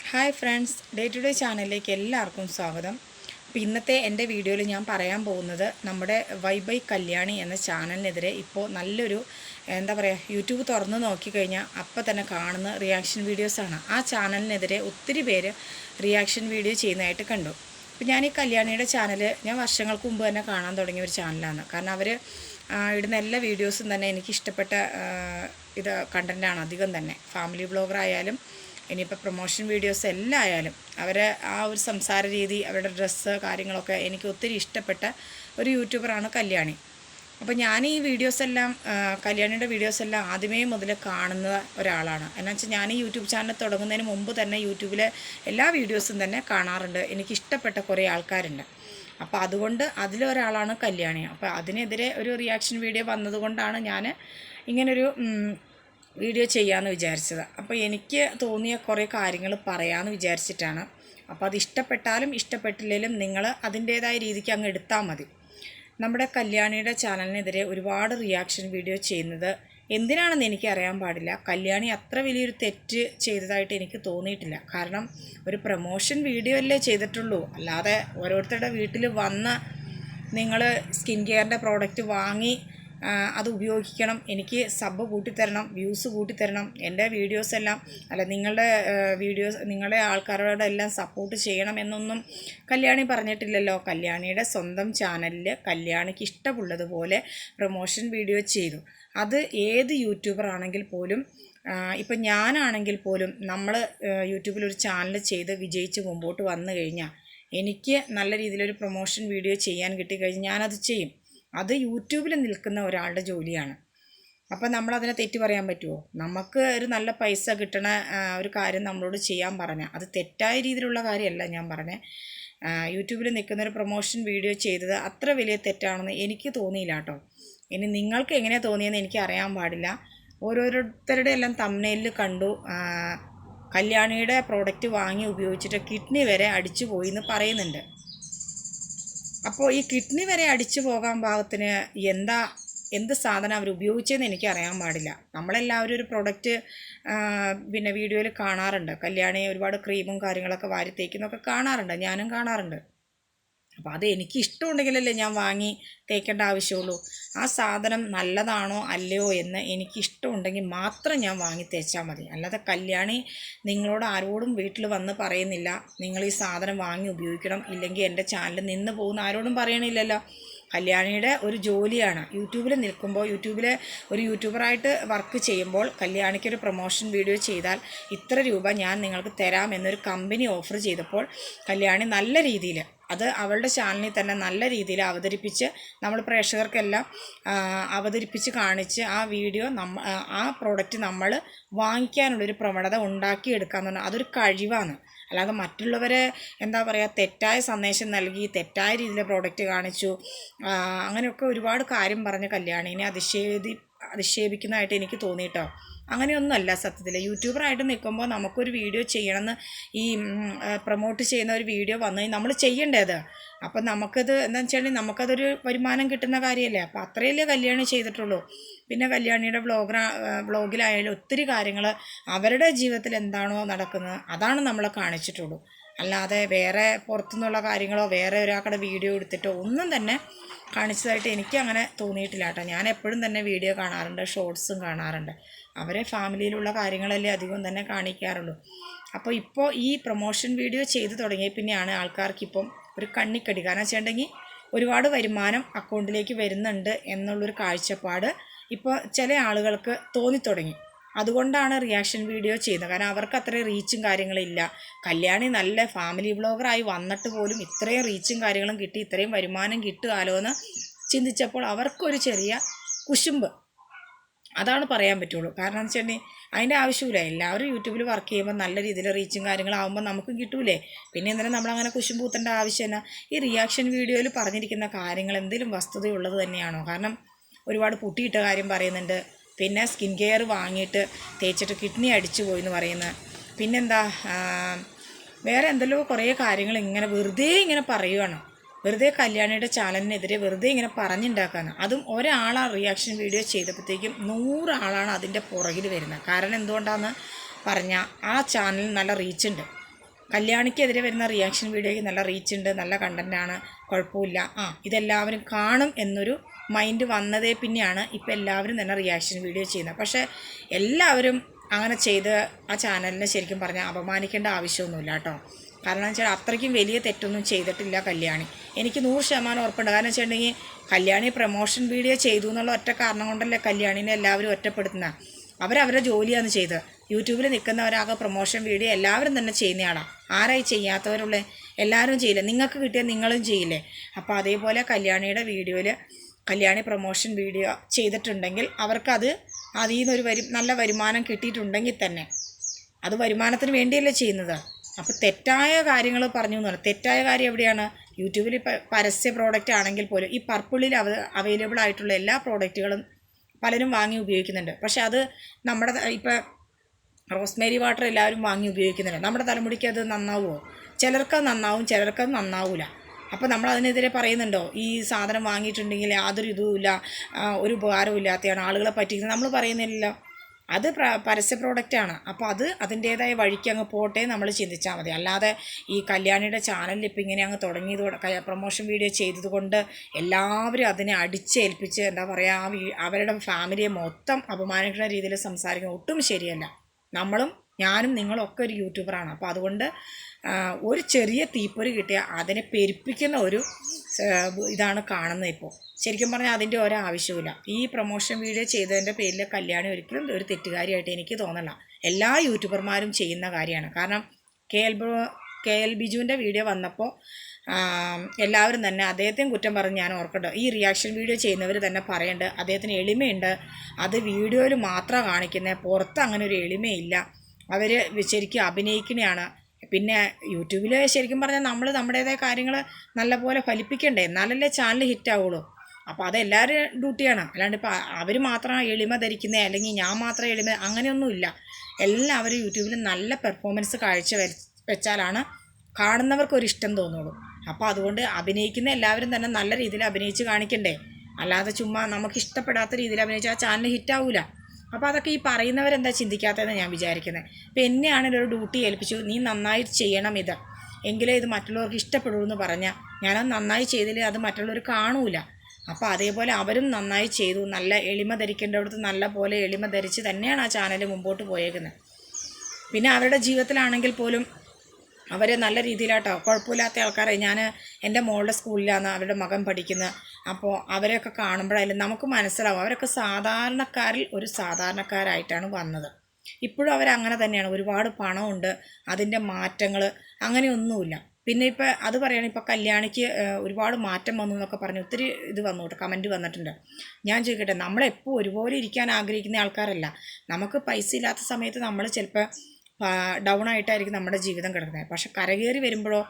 Hi friends, day to day ചാനലിലേക്ക് എല്ലാവർക്കും സ്വാഗതം. അപ്പോൾ ഇന്നത്തെ എൻ്റെ വീഡിയോയിൽ ഞാൻ പറയാൻ പോകുന്നത് നമ്മുടെ വൈബൈ കല്യാണി എന്ന ചാനലിനെതിരെ ഇപ്പോൾ നല്ലൊരു യൂട്യൂബ് തുറന്ന് നോക്കിക്കഴിഞ്ഞാൽ അപ്പോൾ തന്നെ കാണുന്ന റിയാക്ഷൻ വീഡിയോസാണ്. ആ ചാനലിനെതിരെ ഒത്തിരി പേര് റിയാക്ഷൻ വീഡിയോ ചെയ്യുന്നതായിട്ട് കണ്ടു. അപ്പോൾ ഞാൻ ഈ കല്യാണിയുടെ ചാനൽ ഞാൻ വർഷങ്ങൾക്ക് മുമ്പ് തന്നെ കാണാൻ തുടങ്ങിയ ഒരു ചാനലാണ്. കാരണം അവർ ഇടുന്ന എല്ലാ വീഡിയോസും തന്നെ എനിക്കിഷ്ടപ്പെട്ട കണ്ടൻറ്റാണ് അധികം തന്നെ. ഫാമിലി ബ്ലോഗർ ആയാലും ഇനിയിപ്പോൾ പ്രൊമോഷൻ വീഡിയോസ് എല്ലാം ആയാലും അവരെ ആ ഒരു സംസാര രീതി, അവരുടെ ഡ്രസ്സ് കാര്യങ്ങളൊക്കെ എനിക്ക് ഒത്തിരി ഇഷ്ടപ്പെട്ട ഒരു യൂട്യൂബറാണ് കല്യാണി. അപ്പോൾ ഞാൻ ഈ വീഡിയോസെല്ലാം കല്യാണിയുടെ വീഡിയോസെല്ലാം ആദ്യമേ മുതൽ കാണുന്ന ഒരാളാണ്. എന്നു വെച്ചാൽ ഞാൻ ഈ യൂട്യൂബ് ചാനൽ തുടങ്ങുന്നതിന് മുമ്പ് തന്നെ യൂട്യൂബിലെ എല്ലാ വീഡിയോസും തന്നെ കാണാറുണ്ട്. എനിക്കിഷ്ടപ്പെട്ട കുറേ ആൾക്കാരുണ്ട്. അപ്പോൾ അതുകൊണ്ട് അതിലൊരാളാണ് കല്യാണി. അപ്പോൾ അതിനെതിരെ ഒരു റിയാക്ഷൻ വീഡിയോ വന്നതുകൊണ്ടാണ് ഞാൻ ഇങ്ങനൊരു വീഡിയോ ചെയ്യാമെന്ന് വിചാരിച്ചത്. അപ്പോൾ എനിക്ക് തോന്നിയ കുറേ കാര്യങ്ങൾ പറയാമെന്ന് വിചാരിച്ചിട്ടാണ്. അപ്പോൾ അത് ഇഷ്ടപ്പെട്ടാലും ഇഷ്ടപ്പെട്ടില്ലെങ്കിലും നിങ്ങൾ അതിൻ്റേതായ രീതിക്ക് അങ്ങ് എടുത്താൽ മതി. നമ്മുടെ കല്യാണിയുടെ ചാനലിനെതിരെ ഒരുപാട് റിയാക്ഷൻ വീഡിയോ ചെയ്യുന്നത് എന്തിനാണെന്ന് എനിക്ക് അറിയാൻ പാടില്ല. കല്യാണി അത്ര വലിയൊരു തെറ്റ് ചെയ്തതായിട്ട് എനിക്ക് തോന്നിയിട്ടില്ല. കാരണം ഒരു പ്രൊമോഷൻ വീഡിയോ അല്ലേ ചെയ്തിട്ടുള്ളൂ. അല്ലാതെ ഓരോരുത്തരുടെ വീട്ടിൽ വന്ന് നിങ്ങൾ സ്കിൻ കെയറിൻ്റെ പ്രോഡക്റ്റ് വാങ്ങി അത് ഉപയോഗിക്കണം, എനിക്ക് സബ് കൂട്ടിത്തരണം, വ്യൂസ് കൂട്ടിത്തരണം, എൻ്റെ വീഡിയോസെല്ലാം നിങ്ങളുടെ ആൾക്കാരോടെല്ലാം സപ്പോർട്ട് ചെയ്യണം എന്നൊന്നും കല്യാണി പറഞ്ഞിട്ടില്ലല്ലോ. കല്യാണിയുടെ സ്വന്തം ചാനലിൽ കല്യാണിക്ക് ഇഷ്ടമുള്ളതുപോലെ പ്രൊമോഷൻ വീഡിയോ ചെയ്തു. അത് ഏത് യൂട്യൂബർ ആണെങ്കിൽ പോലും, ഇപ്പം ഞാനാണെങ്കിൽ പോലും നമ്മൾ യൂട്യൂബിലൊരു ചാനൽ ചെയ്ത് വിജയിച്ച് മുമ്പോട്ട് വന്നു കഴിഞ്ഞാൽ എനിക്ക് നല്ല രീതിയിലൊരു പ്രൊമോഷൻ വീഡിയോ ചെയ്യാൻ കിട്ടിക്കഴിഞ്ഞാൽ ഞാനത് ചെയ്യും. അത് യൂട്യൂബിൽ നിൽക്കുന്ന ഒരാളുടെ ജോലിയാണ്. അപ്പം നമ്മളതിനെ തെറ്റ് പറയാൻ പറ്റുമോ? നമുക്ക് ഒരു നല്ല പൈസ കിട്ടണ ഒരു കാര്യം നമ്മളോട് ചെയ്യാൻ പറഞ്ഞാൽ അത് തെറ്റായ രീതിയിലുള്ള കാര്യമല്ല ഞാൻ പറഞ്ഞത്. യൂട്യൂബിൽ നിൽക്കുന്നൊരു പ്രൊമോഷൻ വീഡിയോ ചെയ്തത് അത്ര വലിയ തെറ്റാണെന്ന് എനിക്ക് തോന്നിയില്ല കേട്ടോ. ഇനി നിങ്ങൾക്ക് എങ്ങനെ തോന്നിയെന്ന് എനിക്ക് അറിയാൻ പാടില്ല. ഓരോരുത്തരുടെ എല്ലാം തംബ്നെയിലിൽ കണ്ടു കല്യാണിയുടെ പ്രോഡക്റ്റ് വാങ്ങി ഉപയോഗിച്ചിട്ട് കിഡ്നി വരെ അടിച്ചു പോയി എന്ന് പറയുന്നുണ്ട്. അപ്പോൾ ഈ കിഡ്നി വരെ അടിച്ചു പോകാൻ പാകത്തിന് എന്ത് സാധനം അവർ ഉപയോഗിച്ചതെന്ന് എനിക്ക് അറിയാൻ പാടില്ല. നമ്മളെല്ലാവരും ഒരു പ്രൊഡക്റ്റ് വീഡിയോയിൽ കാണാറുണ്ട്. കല്യാണി ഒരുപാട് ക്രീമും കാര്യങ്ങളൊക്കെ വാരി തേക്കുന്നൊക്കെ കാണാറുണ്ട്, ഞാനും കാണാറുണ്ട്. അപ്പോൾ അത് എനിക്ക് ഇഷ്ടമുണ്ടെങ്കിലല്ലേ ഞാൻ വാങ്ങി തേക്കേണ്ട ആവശ്യമുള്ളൂ. ആ സാധനം നല്ലതാണോ അല്ലയോ എന്ന് എനിക്ക് ഇഷ്ടമുണ്ടെങ്കിൽ മാത്രം ഞാൻ വാങ്ങി തേച്ചാൽ മതി. അല്ലാതെ കല്യാണി നിങ്ങളോട് ആരോടും വീട്ടിൽ വന്ന് പറയുന്നില്ല നിങ്ങൾ ഈ സാധനം വാങ്ങി ഉപയോഗിക്കണം, ഇല്ലെങ്കിൽ എൻ്റെ ചാനൽ നിന്ന് പോകുന്ന ആരോടും പറയണില്ലല്ലോ. കല്യാണിയുടെ ഒരു ജോലിയാണ്. യൂട്യൂബിൽ നിൽക്കുമ്പോൾ, യൂട്യൂബിലെ ഒരു യൂട്യൂബറായിട്ട് വർക്ക് ചെയ്യുമ്പോൾ കല്യാണിക്കൊരു പ്രൊമോഷൻ വീഡിയോ ചെയ്താൽ ഇത്ര രൂപ ഞാൻ നിങ്ങൾക്ക് തരാം എന്നൊരു കമ്പനി ഓഫർ ചെയ്തപ്പോൾ കല്യാണി നല്ല രീതിയിൽ അത് അവളുടെ ചാനലിൽ തന്നെ നല്ല രീതിയിൽ അവതരിപ്പിച്ച് നമ്മൾ പ്രേക്ഷകർക്കെല്ലാം അവതരിപ്പിച്ച് കാണിച്ച് ആ വീഡിയോ ആ പ്രോഡക്റ്റ് നമ്മൾ വാങ്ങിക്കാനുള്ളൊരു പ്രവണത ഉണ്ടാക്കിയെടുക്കാമെന്ന് പറഞ്ഞാൽ അതൊരു കഴിവാണ്. അല്ലാതെ മറ്റുള്ളവരെ തെറ്റായ സന്ദേശം നൽകി തെറ്റായ രീതിയിൽ പ്രോഡക്റ്റ് കാണിച്ചു അങ്ങനെയൊക്കെ ഒരുപാട് കാര്യം പറഞ്ഞ് കല്യാണിനെ അധിക്ഷേപിക്കുന്നതായിട്ട് എനിക്ക് തോന്നിയിട്ടോ. അങ്ങനെയൊന്നുമല്ല സത്യത്തിൽ. യൂട്യൂബറായിട്ട് നിൽക്കുമ്പോൾ നമുക്കൊരു വീഡിയോ ചെയ്യണമെന്ന് ഈ പ്രൊമോട്ട് ചെയ്യുന്ന ഒരു വീഡിയോ വന്നു നമ്മൾ ചെയ്യേണ്ടത്. അപ്പം നമുക്കത് എന്താണെന്ന് വെച്ചിട്ടുണ്ടെങ്കിൽ നമുക്കതൊരു വരുമാനം കിട്ടുന്ന കാര്യമല്ലേ. അപ്പോൾ അത്രയല്ലേ കല്യാണി ചെയ്തിട്ടുള്ളൂ. പിന്നെ കല്യാണിയുടെ വ്ളോഗിലായാലും ഒത്തിരി കാര്യങ്ങൾ അവരുടെ ജീവിതത്തിൽ എന്താണോ നടക്കുന്നത് അതാണ് നമ്മളെ കാണിച്ചിട്ടുള്ളൂ. അല്ലാതെ വേറെ പുറത്തുനിന്നുള്ള കാര്യങ്ങളോ വേറെ ഒരാളുടെ വീഡിയോ എടുത്തിട്ടോ ഒന്നും തന്നെ കാണിച്ചതായിട്ട് എനിക്ക് അങ്ങനെ തോന്നിയിട്ടില്ല കേട്ടോ. ഞാൻ എപ്പോഴും തന്നെ വീഡിയോ കാണാറുണ്ട്, ഷോർട്സും കാണാറുണ്ട്. അവരെ ഫാമിലിയിലുള്ള കാര്യങ്ങളല്ലേ അധികം തന്നെ കാണിക്കാറുള്ളൂ. അപ്പോൾ ഇപ്പോൾ ഈ പ്രൊമോഷൻ വീഡിയോ ചെയ്ത് തുടങ്ങിയ പിന്നെയാണ് ആൾക്കാർക്കിപ്പം ഒരു കണ്ണിക്കടി. കാരണം വെച്ചിട്ടുണ്ടെങ്കിൽ ഒരുപാട് വരുമാനം അക്കൗണ്ടിലേക്ക് വരുന്നുണ്ട് എന്നുള്ളൊരു കാഴ്ചപ്പാട് ഇപ്പോൾ ചില ആളുകൾക്ക് തോന്നിത്തുടങ്ങി. അതുകൊണ്ടാണ് റിയാക്ഷൻ വീഡിയോ ചെയ്യുന്നത്. കാരണം അവർക്ക് അത്രയും റീച്ചും കാര്യങ്ങളില്ല. കല്യാണി നല്ല ഫാമിലി വ്ളോഗറായി വന്നിട്ട് പോലും ഇത്രയും റീച്ചും കാര്യങ്ങളും കിട്ടി, ഇത്രയും വരുമാനം കിട്ടുമല്ലോ എന്ന് ചിന്തിച്ചപ്പോൾ അവർക്കൊരു ചെറിയ കുശുമ്പ്, അതാണ് പറയാൻ പറ്റുള്ളൂ. കാരണം എന്ന് വെച്ചിട്ടുണ്ടെങ്കിൽ അതിൻ്റെ ആവശ്യമില്ല. എല്ലാവരും യൂട്യൂബിൽ വർക്ക് ചെയ്യുമ്പോൾ നല്ല രീതിയിൽ റീച്ചും കാര്യങ്ങളാകുമ്പോൾ നമുക്ക് കിട്ടൂലേ. പിന്നെ എന്തിനാണ് നമ്മളങ്ങനെ കുശുമ്പ് കൂത്തേണ്ട ആവശ്യമില്ല. ഈ റിയാക്ഷൻ വീഡിയോയിൽ പറഞ്ഞിരിക്കുന്ന കാര്യങ്ങൾ എന്തെങ്കിലും വസ്തുതയുള്ളത് തന്നെയാണോ? കാരണം ഒരുപാട് പുട്ടിയിട്ട കാര്യം പറയുന്നുണ്ട്, പിന്നെ സ്കിൻ കെയർ വാങ്ങിയിട്ട് തേച്ചിട്ട് കിഡ്നി അടിച്ചു പോയി എന്ന് പറയുന്നത്, പിന്നെന്താ വേറെ എന്തെല്ലോ കുറേ കാര്യങ്ങൾ ഇങ്ങനെ വെറുതെ ഇങ്ങനെ പറയുകയാണ്. വെറുതെ കല്യാണിയുടെ ചാനലിനെതിരെ വെറുതെ ഇങ്ങനെ പറഞ്ഞുണ്ടാക്കാണ്. അതും ഒരാളാ റിയാക്ഷൻ വീഡിയോ ചെയ്തപ്പോഴത്തേക്കും 100 ആളാണ് അതിൻ്റെ പുറകിൽ വരുന്നത്. കാരണം എന്തുകൊണ്ടാണെന്ന് പറഞ്ഞാൽ ആ ചാനലിന് നല്ല റീച്ചുണ്ട്. കല്യാണിക്കെതിരെ വരുന്ന റിയാക്ഷൻ വീഡിയോയ്ക്ക് നല്ല റീച്ച് ഉണ്ട്, നല്ല കണ്ടൻറ്റാണ്, കുഴപ്പമില്ല, ഇതെല്ലാവരും കാണും എന്നൊരു മൈൻഡ് വന്നതേ പിന്നെയാണ് ഇപ്പോൾ എല്ലാവരും തന്നെ റിയാക്ഷൻ വീഡിയോ ചെയ്യുന്നത്. പക്ഷേ എല്ലാവരും അങ്ങനെ ചെയ്ത് ആ ചാനലിനെ ശരിക്കും പറഞ്ഞാൽ അപമാനിക്കേണ്ട ആവശ്യമൊന്നുമില്ല കേട്ടോ. കാരണം വെച്ചാൽ അത്രയ്ക്കും വലിയ തെറ്റൊന്നും ചെയ്തിട്ടില്ല കല്യാണി. എനിക്ക് 100% ഉറപ്പുണ്ട്. കാരണം വെച്ചിട്ടുണ്ടെങ്കിൽ കല്യാണി പ്രൊമോഷൻ വീഡിയോ ചെയ്തു എന്നുള്ള ഒറ്റ കാരണം കൊണ്ടല്ലേ കല്യാണിനെ എല്ലാവരും ഒറ്റപ്പെടുത്തുന്നത്. അവരവരുടെ ജോലിയാണ് ചെയ്തത്. യൂട്യൂബിൽ നിൽക്കുന്നവരാകെ പ്രൊമോഷൻ വീഡിയോ എല്ലാവരും തന്നെ ചെയ്യുന്നയാളാണ്. ആരായി ചെയ്യാത്തവരുള്ളേ? എല്ലാവരും ചെയ്യില്ലേ? നിങ്ങൾക്ക് കിട്ടിയാൽ നിങ്ങളും ചെയ്യില്ലേ? അപ്പോൾ അതേപോലെ കല്യാണിയുടെ വീഡിയോയിൽ കല്യാണി പ്രൊമോഷൻ വീഡിയോ ചെയ്തിട്ടുണ്ടെങ്കിൽ അവർക്കത് അതിൽ നിന്നൊരു നല്ല വരുമാനം കിട്ടിയിട്ടുണ്ടെങ്കിൽ തന്നെ അത് വരുമാനത്തിന് വേണ്ടിയല്ലേ ചെയ്യുന്നത്. അപ്പോൾ തെറ്റായ കാര്യങ്ങൾ പറഞ്ഞു എന്ന് പറഞ്ഞാൽ തെറ്റായ കാര്യം എവിടെയാണ്? യൂട്യൂബിൽ പരസ്യ പ്രോഡക്റ്റ് ആണെങ്കിൽ പോലും ഈ പർപ്പിളിൽ അവൈലബിൾ ആയിട്ടുള്ള എല്ലാ പ്രോഡക്റ്റുകളും പലരും വാങ്ങി ഉപയോഗിക്കുന്നുണ്ട്. പക്ഷെ അത് നമ്മുടെ ഇപ്പം റോസ്മേരി വാട്ടർ എല്ലാവരും വാങ്ങി ഉപയോഗിക്കുന്നുണ്ട്. നമ്മുടെ തലമുടിക്ക് അത് നന്നാവുമോ? ചിലർക്ക് നന്നാവും, ചിലർക്ക് നന്നാവില്ല. അപ്പോൾ നമ്മൾ അതിനെതിരെ പറയുന്നുണ്ടോ? ഈ സാധനം വാങ്ങിയിട്ടുണ്ടെങ്കിൽ യാതൊരു ഇതുമില്ല, ഒരു ഉപകാരവും ഇല്ലാത്തതാണ്, ആളുകളെ പറ്റിക്കുന്നത് നമ്മൾ പറയുന്നില്ലല്ലോ. അത് പരസ്യ പ്രോഡക്റ്റാണ്. അപ്പോൾ അത് അതിൻ്റേതായ വഴിക്ക് അങ്ങ് പോട്ടെ നമ്മൾ ചിന്തിച്ചാൽ മതി. അല്ലാതെ ഈ കല്യാണിയുടെ ചാനലിൽ ഇപ്പം ഇങ്ങനെ അങ്ങ് തുടങ്ങിയത് പ്രൊമോഷൻ വീഡിയോ ചെയ്തതുകൊണ്ട് എല്ലാവരും അതിനെ അടിച്ചേൽപ്പിച്ച് എന്താ പറയുക, അവരുടെ ഫാമിലിയെ മൊത്തം അപമാനിക്കുന്ന രീതിയിൽ സംസാരിക്കുന്നത് ഒട്ടും ശരിയല്ല. ഞാനും നിങ്ങളൊക്കെ ഒരു യൂട്യൂബറാണ്. അപ്പോൾ അതുകൊണ്ട് ഒരു ചെറിയ തീപ്പൊരി കിട്ടിയാൽ അതിനെ പെരുപ്പിക്കുന്ന ഒരു ഇതാണ് കാണുന്നത് ഇപ്പോൾ. ശരിക്കും പറഞ്ഞാൽ അതിൻ്റെ ഒരാവശ്യമില്ല. ഈ പ്രൊമോഷൻ വീഡിയോ ചെയ്തതിൻ്റെ പേരിൽ കല്യാണി ഒരിക്കലും ഒരു തെറ്റുകാരിയായിട്ട് എനിക്ക് തോന്നില്ല. എല്ലാ യൂട്യൂബർമാരും ചെയ്യുന്ന കാര്യമാണ്. കാരണം KL ബിജുവിൻ്റെ വീഡിയോ വന്നപ്പോൾ എല്ലാവരും തന്നെ അദ്ദേഹത്തെയും കുറ്റം പറഞ്ഞ് ഞാൻ ഓർക്കട്ടെ. ഈ റിയാക്ഷൻ വീഡിയോ ചെയ്യുന്നവർ തന്നെ പറയേണ്ടത് അദ്ദേഹത്തിന് എളിമയുണ്ട്, അത് വീഡിയോയിൽ മാത്രം കാണിക്കുന്നത്, പുറത്ത് അങ്ങനെ ഒരു എളിമയില്ല, അവർ ശരിക്കും അഭിനയിക്കുന്നതാണ്. പിന്നെ യൂട്യൂബിൽ ശരിക്കും പറഞ്ഞാൽ നമ്മൾ നമ്മുടേതായ കാര്യങ്ങൾ നല്ലപോലെ ഫലിപ്പിക്കണ്ടേ, എന്നാലല്ലേ ചാനൽ ഹിറ്റാവുള്ളൂ. അപ്പോൾ അതെല്ലാവരും ഡ്യൂട്ടിയാണ്. അല്ലാണ്ട് ഇപ്പോൾ അവർ മാത്രം എളിമ ധരിക്കുന്നത് അല്ലെങ്കിൽ ഞാൻ മാത്രം എളിമ, അങ്ങനെയൊന്നുമില്ല. എല്ലാവരും യൂട്യൂബിൽ നല്ല പെർഫോമൻസ് കാഴ്ച വെച്ചാലാണ് കാണുന്നവർക്കൊരിഷ്ടം തോന്നുള്ളൂ. അപ്പോൾ അതുകൊണ്ട് അഭിനയിക്കുന്ന എല്ലാവരും തന്നെ നല്ല രീതിയിൽ അഭിനയിച്ച് കാണിക്കണ്ടേ, അല്ലാതെ ചുമ്മാ നമുക്ക് ഇഷ്ടപ്പെടാത്ത രീതിയിൽ അഭിനയിച്ചാൽ ആ ചാനൽ ഹിറ്റാവില്ല. അപ്പോൾ അതൊക്കെ ഈ പറയുന്നവരെന്താ ചിന്തിക്കാത്തതെന്ന് ഞാൻ വിചാരിക്കുന്നത്. ഇപ്പോൾ എന്നെയാണെങ്കിൽ ഒരു ഡ്യൂട്ടി ഏൽപ്പിച്ചു, നീ നന്നായി ചെയ്യണം ഇത്, എങ്കിലേ ഇത് മറ്റുള്ളവർക്ക് ഇഷ്ടപ്പെടൂ എന്ന് പറഞ്ഞാൽ ഞാനത് നന്നായി ചെയ്തില്ലേ അത് മറ്റുള്ളവർ കാണൂല. അപ്പോൾ അതേപോലെ അവരും നന്നായി ചെയ്തു, നല്ല എളിമ ധരിക്കേണ്ടടുത്ത് നല്ല പോലെ എളിമ ധരിച്ച് തന്നെയാണ് ആ ചാനൽ മുമ്പോട്ട് പോയേക്കുന്നത്. പിന്നെ അവരുടെ ജീവിതത്തിലാണെങ്കിൽ പോലും അവർ നല്ല രീതിയിലാട്ടോ, കുഴപ്പമില്ലാത്ത ആൾക്കാരെ. ഞാൻ എൻ്റെ മോളുടെ സ്കൂളിലാണ് അവരുടെ മകൻ പഠിക്കുന്നത്. അപ്പോൾ അവരെയൊക്കെ കാണുമ്പോഴായാലും നമുക്ക് മനസ്സിലാവും അവരൊക്കെ സാധാരണക്കാരിൽ ഒരു സാധാരണക്കാരായിട്ടാണ് വന്നത്. ഇപ്പോഴും അവരങ്ങനെ തന്നെയാണ്. ഒരുപാട് പണമുണ്ട്, അതിൻ്റെ മാറ്റങ്ങൾ അങ്ങനെയൊന്നുമില്ല. പിന്നെ ഇപ്പോൾ അത് പറയുകയാണെങ്കിൽ ഇപ്പോൾ കല്യാണിക്ക് ഒരുപാട് മാറ്റം വന്നു എന്നൊക്കെ പറഞ്ഞ് ഒത്തിരി ഇത് വന്നു കേട്ടോ, കമൻറ്റ് വന്നിട്ടുണ്ട്. ഞാൻ ചോദിക്കട്ടെ, നമ്മളെപ്പോൾ ഒരുപോലെ ഇരിക്കാൻ ആഗ്രഹിക്കുന്ന ആൾക്കാരല്ല. നമുക്ക് പൈസ ഇല്ലാത്ത സമയത്ത് നമ്മൾ ചിലപ്പോൾ ഡൗൺ ആയിട്ടായിരിക്കും നമ്മുടെ ജീവിതം കിടക്കുന്നത്. പക്ഷെ കരകയറി വരുമ്പോഴോ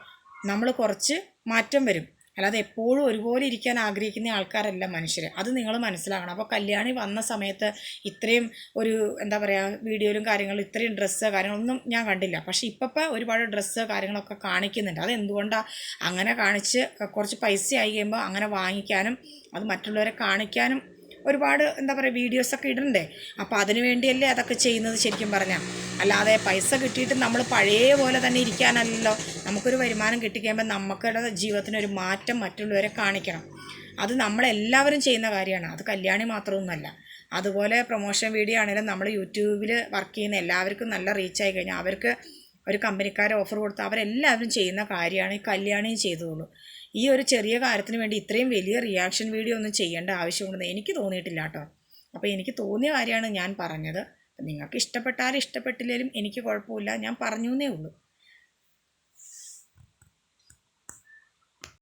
നമ്മൾ കുറച്ച് മാറ്റം വരും. അല്ലാതെ എപ്പോഴും ഒരുപോലെ ഇരിക്കാൻ ആഗ്രഹിക്കുന്ന ആൾക്കാരല്ല മനുഷ്യർ. അത് നിങ്ങൾ മനസ്സിലാക്കണം. അപ്പോൾ കല്യാണി വന്ന സമയത്ത് ഇത്രയും ഒരു എന്താ പറയുക വീഡിയോയിലും കാര്യങ്ങളും ഇത്രയും ഡ്രസ്സ് കാര്യങ്ങളൊന്നും ഞാൻ കണ്ടില്ല. പക്ഷേ ഇപ്പം ഒരുപാട് ഡ്രസ്സ് കാര്യങ്ങളൊക്കെ കാണിക്കുന്നുണ്ട്. അതെന്തുകൊണ്ടാണ് അങ്ങനെ കാണിച്ച് കുറച്ച് പൈസ ആയി കഴിയുമ്പോൾ അങ്ങനെ വാങ്ങിക്കാനും അത് മറ്റുള്ളവരെ കാണിക്കാനും ഒരുപാട് എന്താ പറയുക വീഡിയോസൊക്കെ ഇടണ്ടേ. അപ്പോൾ അതിനു വേണ്ടിയല്ലേ അതൊക്കെ ചെയ്യുന്നത് ശരിക്കും പറഞ്ഞാൽ. അല്ലാതെ പൈസ കിട്ടിയിട്ട് നമ്മൾ പഴയ പോലെ തന്നെ ഇരിക്കാനല്ലല്ലോ. നമുക്കൊരു വരുമാനം കിട്ടിക്കഴിയുമ്പോൾ നമുക്കുടെ ജീവിതത്തിനൊരു മാറ്റം മറ്റുള്ളവരെ കാണിക്കണം. അത് നമ്മളെല്ലാവരും ചെയ്യുന്ന കാര്യമാണ്. അത് കല്യാണി മാത്രമൊന്നുമല്ല. അതുപോലെ പ്രൊമോഷൻ വീഡിയോ ആണെങ്കിലും നമ്മൾ യൂട്യൂബിൽ വർക്ക് ചെയ്യുന്ന എല്ലാവർക്കും നല്ല റീച്ചായി കഴിഞ്ഞാൽ അവർക്ക് ഒരു കമ്പനിക്കാരെ ഓഫർ കൊടുത്ത് അവരെല്ലാവരും ചെയ്യുന്ന കാര്യമാണ് ഈ കല്യാണിയും ചെയ്തോളൂ. ഈ ഒരു ചെറിയ കാര്യത്തിന് വേണ്ടി ഇത്രയും വലിയ റിയാക്ഷൻ വീഡിയോ ഒന്നും ചെയ്യേണ്ട ആവശ്യമുണ്ടെന്ന് എനിക്ക് തോന്നിയിട്ടില്ല കേട്ടോ. അപ്പോൾ എനിക്ക് തോന്നിയ കാര്യമാണ് ഞാൻ പറഞ്ഞത്. നിങ്ങൾക്ക് ഇഷ്ടപ്പെട്ടാലും ഇഷ്ടപ്പെട്ടില്ലെങ്കിലും എനിക്ക് കുഴപ്പമില്ല, ഞാൻ പറഞ്ഞു എന്നേ ഉള്ളൂ.